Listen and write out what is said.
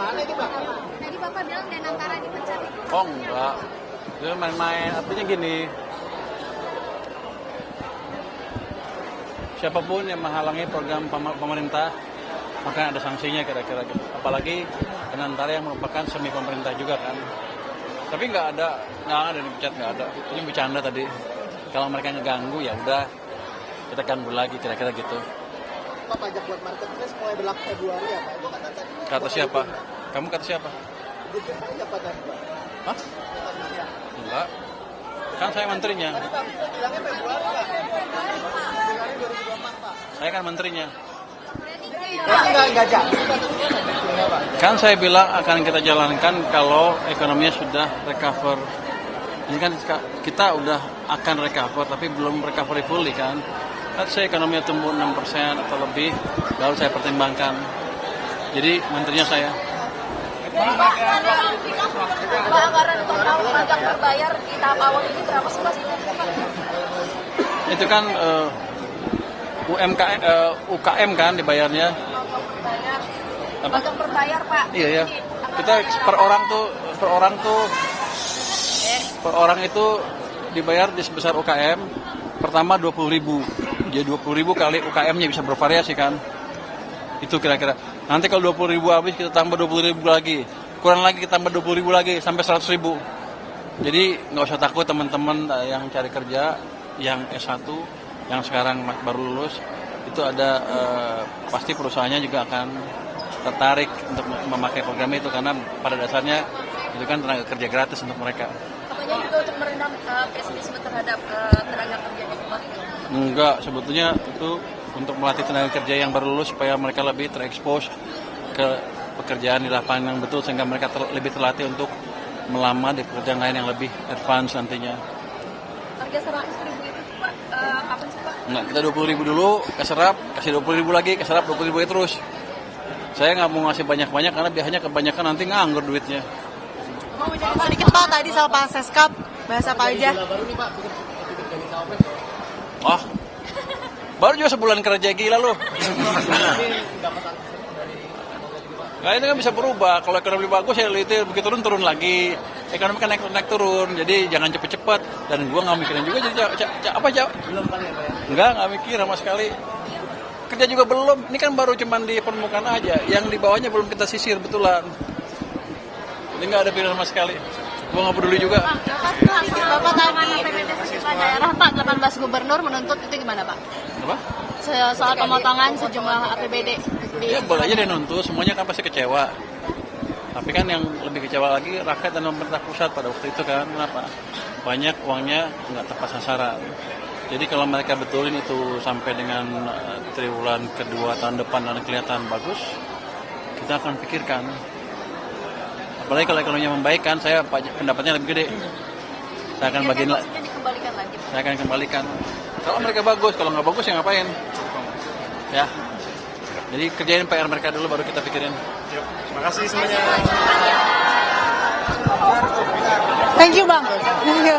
gimana ini Bang? Tadi Bapak bilang Danantara dipecat. Oh enggak, itu main-main. Artinya gini, siapapun yang menghalangi program pemerintah, maka ada sanksinya kira-kira gitu. Apalagi Danantara yang merupakan semi pemerintah juga kan. Tapi nggak ada dipecat, nggak ada. Ini bercanda tadi. Kalau mereka ngeganggu ya udah, kita ganggu lagi kira-kira gitu. Pak, pajak buat marketplace mulai berlaku Februari ya Pak? Itu kata tadi. Kata siapa? Kamu kata siapa? Bikin pajak Pak tadi Pak. Hah? Enggak. Kan saya menterinya. Tadi Pak bilangnya Februari Pak. Februari 2024 Pak. Saya kan menterinya. Enggak jadi Pak. Kan saya bilang akan kita jalankan kalau ekonominya sudah recover. Ini kan kita udah akan recover tapi belum recovery fully kan. Kan saya ekonominya tumbuh 6% atau lebih, baru saya pertimbangkan. Jadi menterinya saya. Pak, anggaran untuk tahun pajak berbayar di tahap awal ini berapa sih Pak? Itu kan UKM kan dibayarnya. Apa? Pajak berbayar Pak. Iya ya. Kita per orang itu dibayar di sebesar UKM. Pertama 20.000. Jadi 20.000 kali UKM-nya bisa bervariasi kan. Itu kira-kira. Nanti kalau 20.000 habis kita tambah 20.000 lagi. Kurang lagi kita tambah 20.000 lagi sampai 100.000. Jadi nggak usah takut teman-teman yang cari kerja, yang S1, yang sekarang baru lulus, itu ada pasti perusahaannya juga akan tertarik untuk memakai program itu karena pada dasarnya itu kan tenaga kerja gratis untuk mereka. Katanya juga untuk meredam pesimisme terhadap tenaga kerja di tempat ini. Enggak, sebetulnya itu untuk melatih tenaga kerja yang baru lulus supaya mereka lebih terekspos ke pekerjaan di lapangan yang betul sehingga mereka lebih terlatih untuk melamar di pekerjaan lain yang lebih advance nantinya. Harga 100.000 itu Pak, kapan sih Pak? Enggak, kita 20.000 dulu, keserap, kasih 20.000 lagi, keserap 20.000 terus. Saya nggak mau ngasih banyak-banyak karena biasanya kebanyakan nanti nganggur duitnya. Mau bicara sedikit Pak tadi soal Pak Seskap, bahasa apa aja? Baru nih Pak, bikin jadi cawapres. Wah, baru juga sebulan kerja gila loh. Nah ini kan bisa berubah. Kalau ekonomi bagus ya itu begitu turun lagi. Ekonomi kan naik turun. Jadi jangan cepet-cepet. Dan gua nggak mikirin juga jadi apa jawab? Belum kali ya Pak ya? Nggak mikir sama sekali. Kerja juga belum. Ini kan baru cuman di permukaan aja. Yang di bawahnya belum kita sisir betulan. Ini nggak ada pilihan sama sekali. Gua nggak peduli juga. Bapak tadi daerah Pak 18 gubernur menuntut itu gimana Pak? Apa? Soal pemotongan sejumlah APBD. Ya boleh aja dia nuntut. Semuanya kan pasti kecewa. Tapi kan yang lebih kecewa lagi rakyat dan pemerintah pusat pada waktu itu kan. Kenapa? Banyak uangnya nggak tepat sasaran. Jadi kalau mereka betulin itu sampai dengan triwulan kedua tahun depan dan kelihatan bagus, kita akan pikirkan. Apalagi kalau ekonominya membaik kan, saya pendapatnya lebih gede. Saya akan bagiin lagi. Dikembalikan lagi. Saya akan kembalikan. Kalau mereka bagus, kalau nggak bagus ya ngapain? Ya. Jadi kerjain PR mereka dulu baru kita pikirin. Yuk, terima kasih semuanya. Thank you Bang. Thank you.